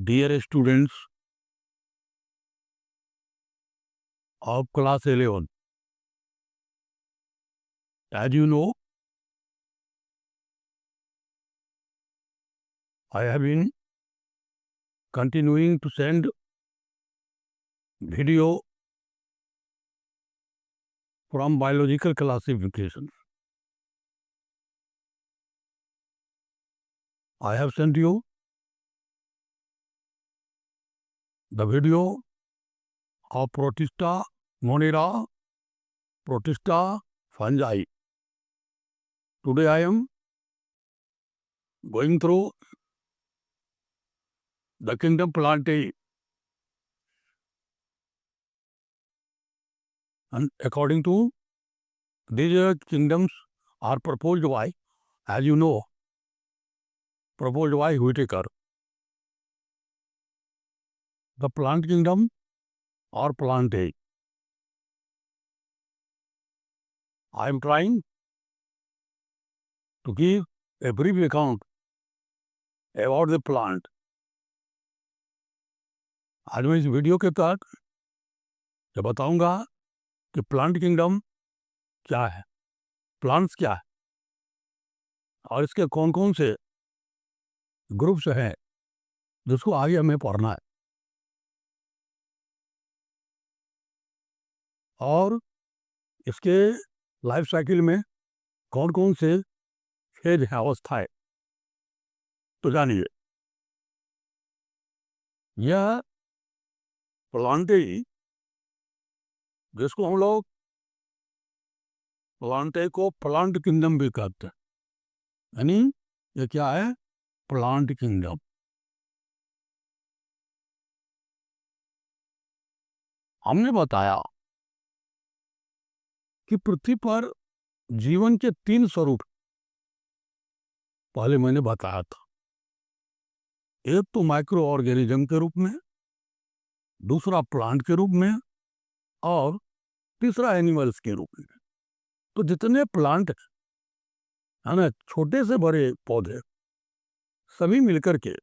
Dear students of class 11, as you know, I have been continuing to send video from biological classification. I have sent you the video of Protista, Monera, Protista fungi. Today I am going through the kingdom Plantae, and according to these kingdoms are proposed by, as you know, proposed by Whitaker. The plant kingdom or Plantae. I am trying to give a brief account about the plant. आज मैं इस video के तहत ये बताऊंगा कि plant kingdom क्या है, प्लांट्स क्या है और इसके कौन कौन से ग्रुप्स हैं जिसको आगे हमें पढ़ना है, और इसके लाइफ साइकिल में कौन कौन से फेज हैं, अवस्थाएं। तो जानिए, यह प्लांटेई, जिसको हम लोग प्लांटे को प्लांट किंगडम भी कहते हैं, यानी ये क्या है, प्लांट किंगडम। हमने बताया कि पृथ्वी पर जीवन के 3 स्वरूप पहले मैंने बताया था। एक तो माइक्रो ऑर्गेनिज्म के रूप में, दूसरा प्लांट के रूप में, और तीसरा एनिमल्स के रूप में। तो जितने प्लांट है ना, छोटे से बड़े पौधे सभी मिलकर के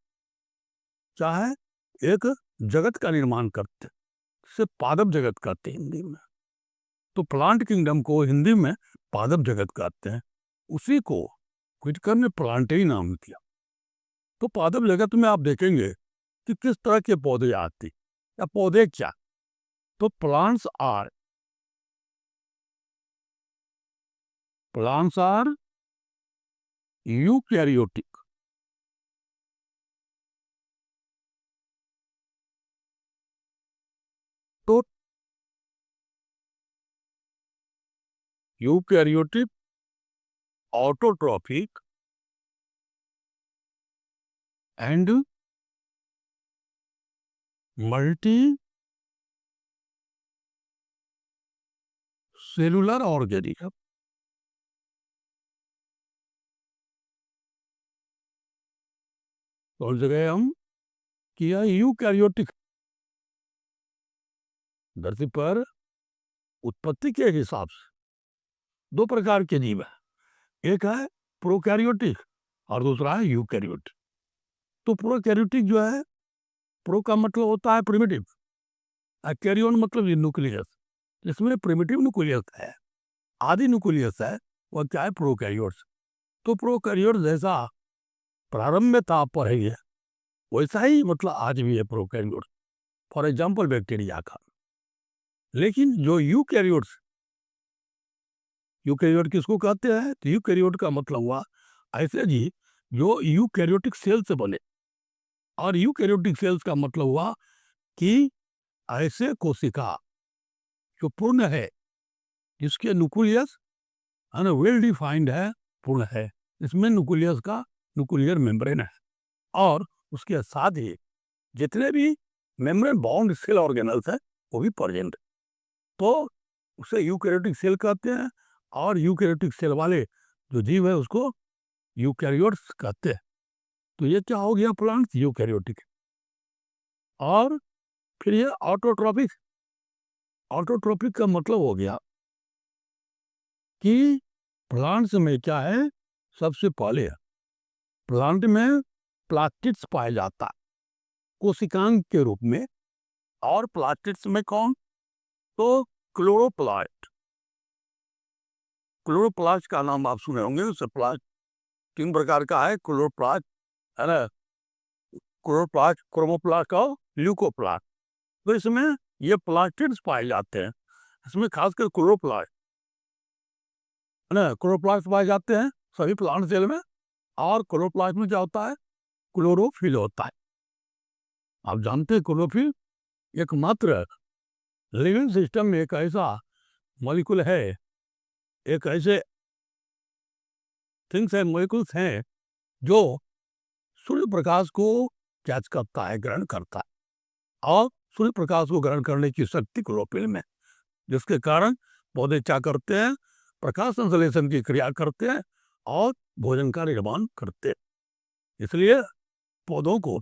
चाहे एक जगत का निर्माण करते, से पादप जगत कहते हैं हिंदी में। तो प्लांट किंगडम को हिंदी में पादप जगत कहते हैं, उसी को व्हिटकर ने प्लांटेई नाम दिया। तो पादप जगत में आप देखेंगे कि किस तरह के पौधे आते या पौधे क्या। तो प्लांट्स आर यूकैरियोटिक। तो eukaryotic, autotrophic and multi cellular organism. तो उस जगह हम किया यूकैरियोटिक। धरती पर उत्पत्ति के हिसाब से 2 प्रकार के जीव है, एक है प्रोकैरियोटिक और दूसरा है यूकैरियोटिक। तो प्रोकैरियोटिक जो है, प्रो का मतलब होता है प्रिमिटिव, कैरियन मतलब न्यूक्लियस, इसमें प्रिमिटिव न्यूक्लियस है, आदि न्यूक्लियस है, वह क्या है, प्रोकैरियोट्स। तो प्रोकैरियोट जैसा प्रारंभ में था पढ़ेंगे, वैसा ही मतलब आज भी है प्रोकैरियोट, फॉर एग्जाम्पल बैक्टीरिया का। लेकिन जो यूकैरियोट्स, यूकैरियोट किसको कहते हैं, तो यूकैरियोट का मतलब हुआ ऐसे जीव जो यूकैरियोटिक सेल से बने, और यूकैरियोटिक सेल्स का मतलब हुआ कि ऐसे कोशिका जो पूर्ण है, जिसके न्यूक्लियस वेल डिफाइंड है, पूर्ण है, इसमें न्यूक्लियस का न्यूक्लियर मेम्ब्रेन है, और उसके साथ ही जितने भी मेम्ब्रेन बाउंड सेल ऑर्गेनल्स है वो भी प्रेजेंट। तो उसे यूकैरियोटिक सेल कहते हैं, और यूकैरियोटिक सेल वाले जो जीव है उसको यूकैरियोट्स कहते हैं। तो ये क्या हो गया, प्लांट्स यूकैरियोटिक। और फिर ये ऑटोट्रॉपिक। ऑटोट्रॉपिक का मतलब हो गया कि प्लांट्स में क्या है, सबसे पहले प्लांट में प्लास्टिड्स पाया जाता है, कोशिकांग के रूप में। और प्लास्टिड्स में कौन? तो क्लोरोप्लास्ट। क्लोरोप्लास्ट का नाम आप सुने होंगे। उससे प्लास्ट 3 प्रकार का है, क्लोरोप्लास्ट, है ना, क्लोरोप्लास्ट, क्रोमोप्लास्ट और ल्यूकोप्लास्ट। तो इसमें ये प्लास्टिड्स पाए जाते हैं। इसमें खासकर क्लोरोप्लास्ट, है ना, क्लोरोप्लास्ट पाए जाते हैं सभी प्लांट सेल में। और क्लोरोप्लास्ट में क्या होता है? क्लोरोफिल होता है। आप जानते हैं क्लोरोफिल एकमात्र लिविंग सिस्टम में एक ऐसा मॉलिक्यूल है, एक ऐसे थिंग्स है, मॉलिक्यूल्स हैं जो सूर्य प्रकाश को कैच करता है, ग्रहण करता है। और सूर्य प्रकाश को ग्रहण करने की शक्ति क्लोरोफिल में, जिसके कारण पौधे क्या करते हैं? प्रकाश संश्लेषण की क्रिया करते हैं और भोजन का निर्माण करते हैं। इसलिए पौधों को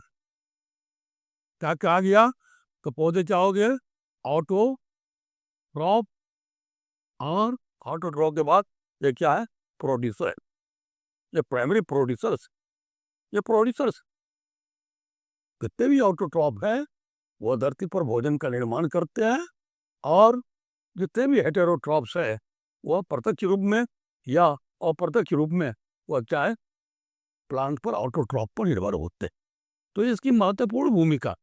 क्या कहा गया? तो पौधे क्या हो गए? ऑटोट्रॉफ। और ऑटोट्रॉफ के बाद ये क्या है? प्रोड्यूसर। ये प्राइमरी प्रोड्यूसर्स, ये प्रोड्यूसर्स कितने भी ऑटोट्रॉफ है वो धरती पर भोजन का निर्माण करते हैं। और जितने भी हेटेरोट्रॉप्स है वह प्रत्यक्ष रूप में या अप्रत्यक्ष रूप में वह चाहे प्लांट पर ऑटोट्रॉप पर निर्भर होते हैं। तो इसकी महत्वपूर्ण भूमिका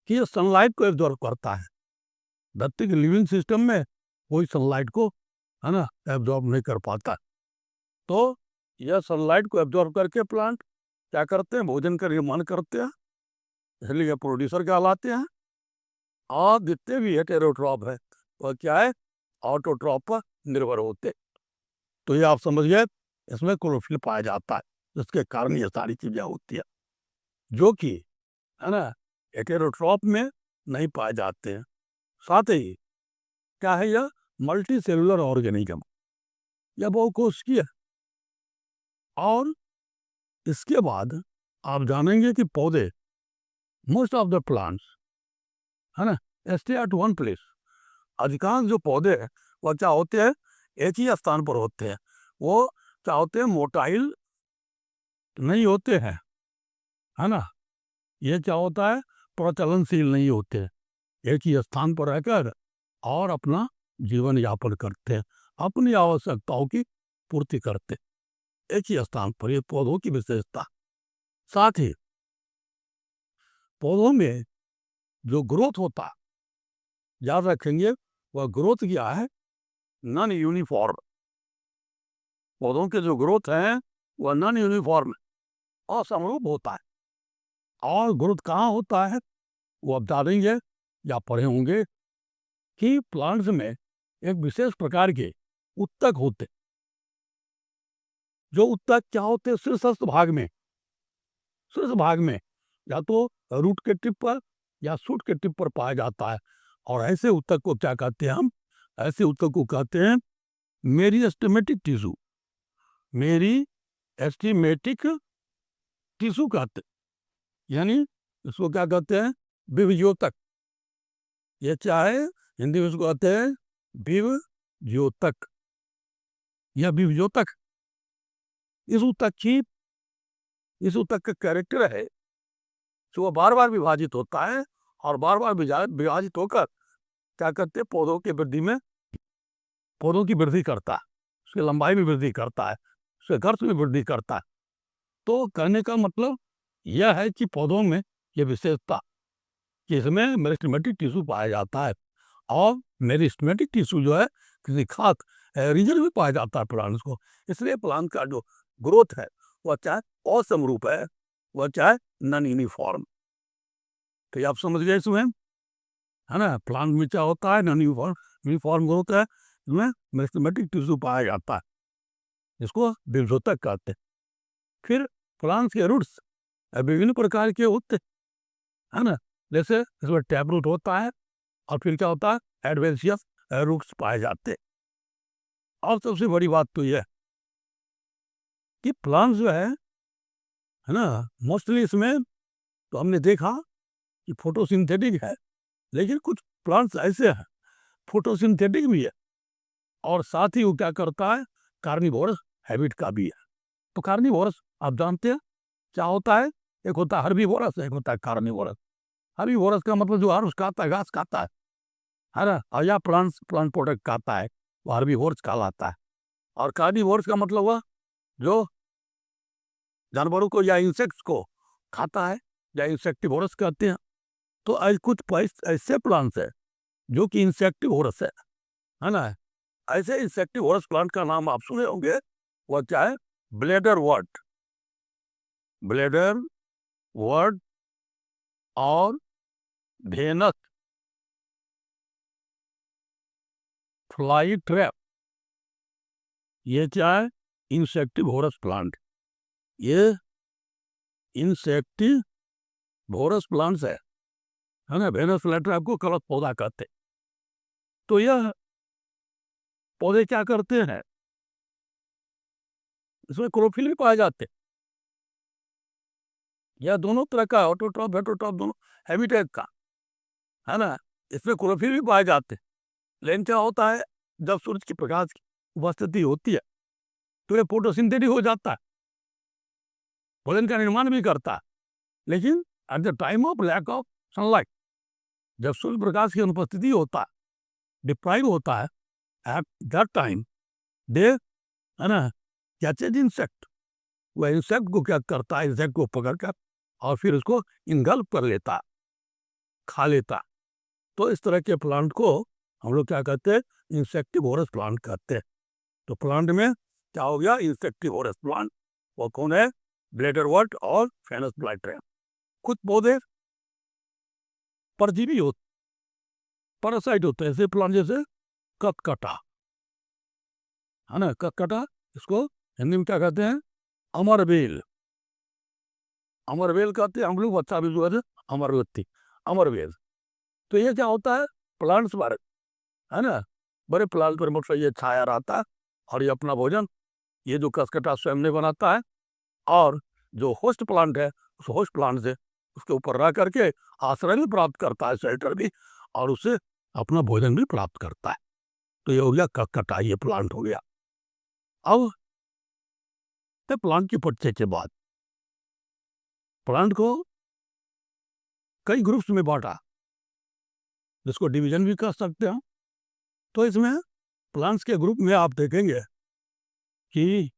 कि ये सनलाइट को एब्जॉर्ब करता है। धरती के लिविंग सिस्टम में कोई सनलाइट को, है ना, एब्जॉर्ब नहीं कर पाता। तो यह सनलाइट को एब्जॉर्ब करके प्लांट क्या करते हैं? भोजन का निर्माण करते हैं, इसलिए प्रोड्यूसर कहलाते हैं। और जितने भी हेटेरोट्रॉप है वह क्या है? ऑटोट्रॉप पर निर्भर होते। तो ये आप समझ गए, इसमें क्लोरोफिल पाया जाता है, जिसके कारण ये सारी चीजें होती है, जो कि, है ना, हेटेरोट्रॉप में नहीं पाए जाते हैं। साथ ही क्या है? यह मल्टी सेलुलर ऑर्गेनिज्म, यह बहुकोशिकीय है। और इसके बाद आप जानेंगे कि पौधे, मोस्ट ऑफ द प्लांट्स, है ना, स्टे एट वन प्लेस। अधिकांश जो पौधे हैं वह क्या होते हैं? एक ही स्थान पर होते हैं। वो क्या होते हैं? मोटाइल नहीं होते हैं, है ना। ये क्या होता है? प्रचलनशील नहीं होते, एक ही स्थान पर रहकर और अपना जीवन यापन करते हैं, अपनी आवश्यकताओं की पूर्ति करते एक ही स्थान पर। ये पौधों की विशेषता। साथ ही पौधों में जो ग्रोथ होता है, याद रखेंगे, वह ग्रोथ क्या है? Non uniform. पौधों के जो ग्रोथ है वह नॉन यूनिफॉर्म, असमरूप होता है। और ग्रोथ कहाँ होता है वो आप जानेंगे या पढ़े होंगे कि प्लांट्स में एक विशेष प्रकार के उत्तक होते, जो उत्तक क्या होते हैं? शीर्षस्थ भाग में, शीर्ष भाग में, या तो रूट के टिप पर या शूट के टिप पर पाया जाता है। और ऐसे उत्तक को क्या कहते हैं? हम ऐसे उत्तक को कहते हैं मेरिस्टेमेटिक टिश्यू। मेरी एस्टिमेटिक टिश्यू कहते हैं, यानी इसको क्या कहते हैं? विभज्योतक। ये क्या है? हिंदी में इसको कहते हैं विभज्योतक या विभज्योतक। इस उत्तक का कैरेक्टर है जो वह बार बार विभाजित होता है और बार बार विभाजित होकर क्या करते हैं? पौधों की वृद्धि करता है, उसकी लंबाई में वृद्धि करता है, उसके गर्थ में वृद्धि करता है। तो कहने का मतलब यह है कि पौधों में यह विशेषता कि इसमें मेरिस्टेमेटिक टिश्यू पाया जाता है। और मेरिस्टेमेटिक टिश्यू जो है किसी खास रीजन में पाया जाता है प्लांट्स को। इसलिए प्लांट का जो ग्रोथ है वह चाहे असमरूप है, वह चाहे नॉन यूनिफॉर्म। तो ये आप समझ गए इसमें, है ना। प्लांट में क्या होता है? नॉन यूनिफॉर्म, यूनिफॉर्म ग्रोथ है, इसमें मेरिस्टेमेटिक टिश्यू पाया जाता है, जिसको विभज्योतक कहते हैं। फिर प्लांट्स के रूट्स विभिन्न प्रकार के होते हैं, है ना। जैसे इसमें टैप रूट होता है और फिर क्या होता है? एडवेंशियस रूट्स पाए जाते हैं। और सबसे बड़ी बात तो यह कि प्लांट्स जो है ना, मोस्टली इसमें तो हमने देखा कि फोटोसिंथेटिक है, लेकिन कुछ प्लांट्स ऐसे हैं फोटोसिंथेटिक भी है और साथ ही वो क्या करता है? कार्निवोरस हैबिट का भी है। तो कार्निवोरस आप जानते हैं क्या होता है? एक होता है हर्बीवोरस, एक होता है कार्निवोरस। हर्बीवोरस का मतलब जो हर्ब्स खाता है, घास खाता है ना, और या प्लांट प्रोडक्ट खाता है, वो हर्बीवोरस कहलाता है। और कार्निवोरस का मतलब हुआ जो जानवरों को या इंसेक्ट्स को खाता है, या इंसेक्टिवोरस कहते हैं। तो कुछ ऐसे प्लांट्स है जो कि इंसेक्टिवोरस है ना। ऐसे इंसेक्टिवोरस प्लांट का नाम आप सुने होंगे, वह क्या है? ब्लेडर वर्ट, ब्लेडर वर्ट और भेनस फ्लाई ट्रैप। ये क्या है? Insectivorous plant. ये इंसेक्टिवोरस प्लांट्स है ना। भेनस फ्लाई ट्रैप को कलश पौधा कहते। तो यह पौधे क्या करते हैं? इसमें क्लोरोफिल भी पाए जाते हैं। यह दोनों तरह का, ऑटोट्रॉफ हेटरोट्रॉफ दोनों हैबिटेट का है ना। इसमें क्लोरोफिल भी पाए जाते हैं। लेकिन क्या होता है, जब सूरज की प्रकाश की उपस्थिति होती है तो ये फोटोसिंथेटिक हो जाता है, भोजन का निर्माण भी करता है। लेकिन at the time of lack of sunlight, जब सूर्य प्रकाश की अनुपस्थिति होता है, डिप्राइव होता है, एट दैट टाइम दे है ना कैचेज इंसेक्ट। वह इंसेक्ट को क्या करता है? इंसेक्ट को पकड़कर और फिर उसको इनगल्प कर लेता है, खा लेता है। तो इस तरह के प्लांट को हम लोग क्या कहते हैं? इंसेक्टिवोरस प्लांट कहते हैं। तो प्लांट में क्या हो गया? Insectivorous plant. वो कौन है? ब्लेडरवर्ट और फेनस फ्लाई। कुछ पौधे परजीवी होते, पैरासाइट होते हैं, ऐसे प्लांट जैसे कटकटा है ना। कटकटा, इसको हिंदी में क्या कहते हैं? अमरबेल। अमरबेल कहते हैं हम लोग, अच्छा भी जो है अमरवती, अमरबेल। तो ये क्या होता है? प्लांट्स पर है ना, बड़े प्लांट पर मतलब ये छाया रहता है, और ये अपना भोजन, ये जो कसकटा स्वयं नहीं बनाता है, और जो होस्ट प्लांट है उस होस्ट प्लांट से उसके ऊपर रह करके आश्रय भी प्राप्त करता है, शेल्टर भी, और उससे अपना भोजन भी प्राप्त करता है। तो ये हो गया कटकटा, ये प्लांट हो गया। अब प्लांट के परिचय के बाद प्लांट को कई ग्रुप्स में बांटा, जिसको डिवीजन भी कह सकते हैं। तो इसमें प्लांट्स के ग्रुप में आप देखेंगे कि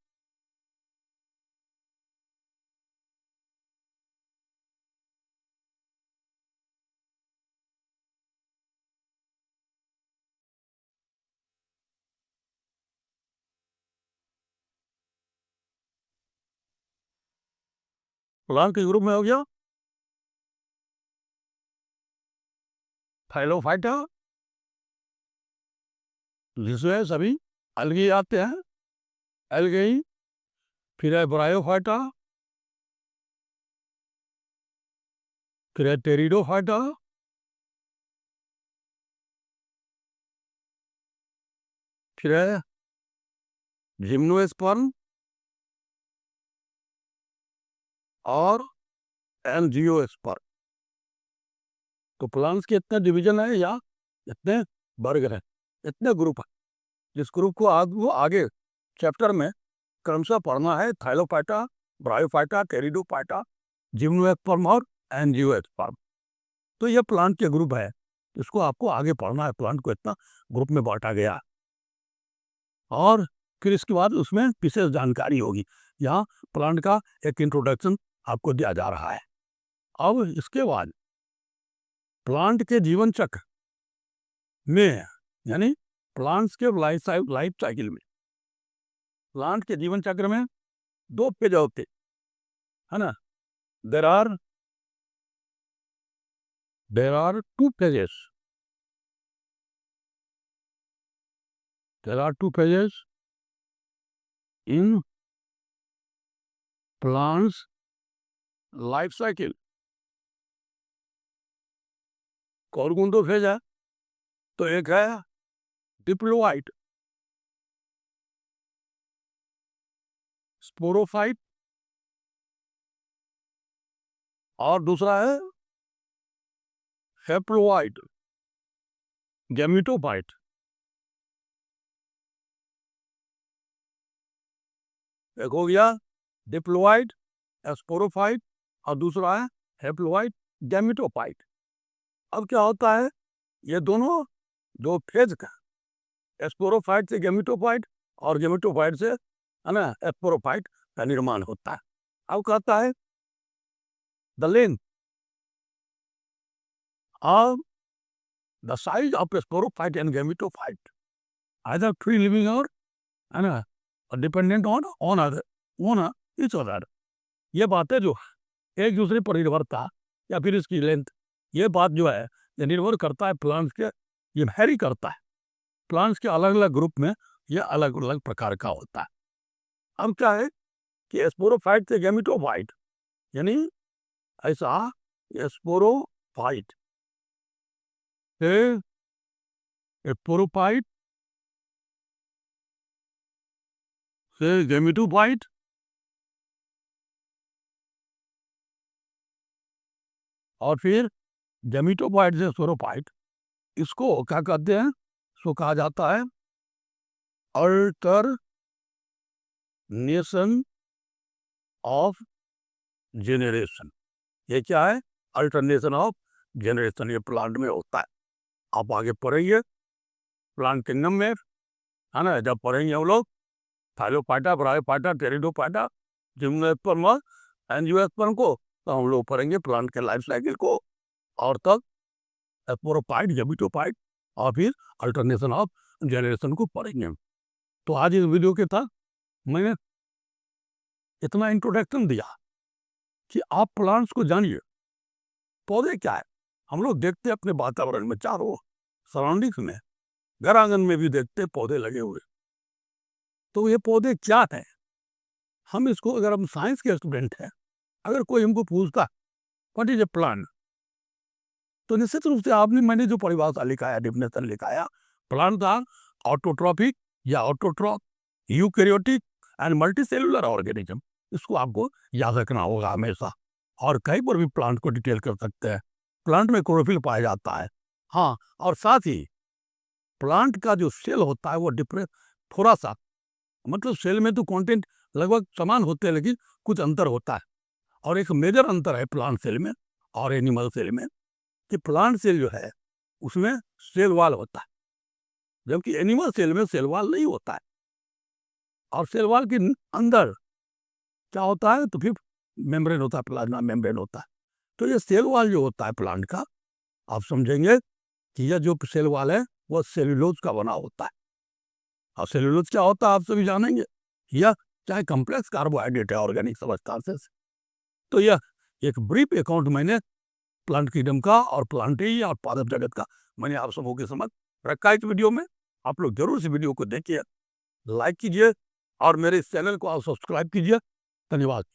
प्लांट के ग्रुप में हो गया फाइलोफाइटा, जिसमें सभी अलगी आते हैं, एल्गी। फिर है ब्रायोफाइटा, फिर है टेरिडोफाइटा, फिर है जिम्नोस्पर्म और एंजियोस्पर्म। तो प्लांट्स के इतने डिवीजन है, या इतने वर्ग हैं, इतने ग्रुप है। जिस ग्रुप को वो आगे चैप्टर में क्रमशः पढ़ना है, थाइलोफाइटा, ब्रायोफाइटा, टेरिडोफाइटा, जिम्नोस्पर्म और एंजियोस्पर्म। तो ये प्लांट के ग्रुप है, इसको आपको आगे पढ़ना है। प्लांट को इतना ग्रुप में बांटा गया है, और फिर इसके बाद उसमें विशेष जानकारी होगी। यहाँ प्लांट का एक इंट्रोडक्शन आपको दिया जा रहा है। अब इसके बाद प्लांट के जीवन चक्र में, यानी प्लांट्स के लाइफ साइकिल में, प्लांट के जीवन चक्र में दो पेज होते है ना। There are two pages, there are two pages in plants life cycle. कौन दो फेज है? तो एक है डिप्लोइड, स्पोरोफाइट, और दूसरा है हेप्लोइड, गैमेटोफाइट। एक हो गया डिप्लोइड, स्पोरोफाइट और दूसरा है हैप्लोइड गैमेटोफाइट। अब क्या होता है, ये दोनों दो फेज का, स्पोरोफाइट से गैमेटोफाइट और गैमेटोफाइट से, है ना, स्पोरोफाइट का निर्माण होता है। अब कहता है the length of the size of sporophyte and gametophyte either free living और, है ना, dependent on other on each other. ये बातें जो एक दूसरे पर निर्भरता या फिर इसकी लेंथ, ये बात जो है ये निर्भर करता है प्लांट्स के, ये वैरी करता है प्लांट्स के अलग अलग ग्रुप में, ये अलग अलग प्रकार का होता है। अब क्या है कि स्पोरोफाइट से गैमेटोफाइट, यानी ऐसा स्पोरोफाइट से स्पोरोफाइट से गैमेटोफाइट, और फिर गैमेटोफाइट से स्पोरोफाइट, इसको क्या कहते हैं, इसको कहा जाता है अल्टरनेशन ऑफ जेनरेशन। ये क्या है, अल्टरनेशन ऑफ जेनरेशन, ये प्लांट में होता है। आप आगे पढ़ेंगे प्लांट किंगडम में, है ना, जब पढ़ेंगे हम लोग थाइलोफाइटा, ब्रायोफाइटा, टेरिडोफाइटा, जिम्नोस्पर्म, एंजियोस्पर्म को, तो हम लोग पढ़ेंगे प्लांट के लाइफ साइकिल को, और तब स्पोरोफाइट, गैमेटोफाइट और फिर अल्टरनेशन ऑफ जेनरेशन को पढ़ेंगे। तो आज इस वीडियो के था मैंने इतना इंट्रोडक्शन दिया कि आप प्लांट्स को जानिए, पौधे क्या है। हम लोग देखते हैं अपने वातावरण में, चारों सराउंडिंग्स में, घर आंगन में भी देखते पौधे लगे हुए, तो ये पौधे क्या है, हम इसको, अगर हम साइंस के स्टूडेंट हैं, अगर कोई हमको पूछता व्हाट इज ए प्लांट, तो निश्चित रूप से आपने, मैंने जो परिभाषा लिखाया, डिफिनेशन लिखाया, प्लांट आर ऑटोट्रॉपिक या autotroph, eukaryotic and multicellular organism, इसको आपको याद रखना होगा हमेशा। और कहीं पर भी प्लांट को डिटेल कर सकते हैं। प्लांट में क्लोरोफिल पाया जाता है, हाँ, और साथ ही प्लांट का जो सेल होता है वो डिफरेंट, थोड़ा सा, मतलब सेल में तो कंटेंट लगभग समान होते हैं, लेकिन कुछ अंतर होता है। और एक मेजर अंतर है प्लांट सेल में और एनिमल सेल में, कि प्लांट सेल जो है उसमें सेल वाल होता है, जबकि एनिमल सेल में सेल वाल नहीं होता है। और सेल वाल के अंदर क्या होता है, तो फिर मेम्ब्रेन होता है, प्लाज्मा मेम्ब्रेन होता है। तो ये सेल वाल जो होता है प्लांट का, आप समझेंगे कि यह जो सेल वाल है वह सेल्यूलोज का बना होता है। और सेल्यूलोज क्या होता है आप सभी जानेंगे, यह चाहे कम्प्लेक्स कार्बोहाइड्रेट है ऑर्गेनिक सबस्टांसेस। तो यह एक ब्रीफ अकाउंट मैंने प्लांट किंगडम का और प्लांटेरिया और पादप जगत का मैंने आप सबों के समझ रखा इस वीडियो में। आप लोग जरूर इस वीडियो को देखिए, लाइक कीजिए और मेरे इस चैनल को आप सब्सक्राइब कीजिए। धन्यवाद।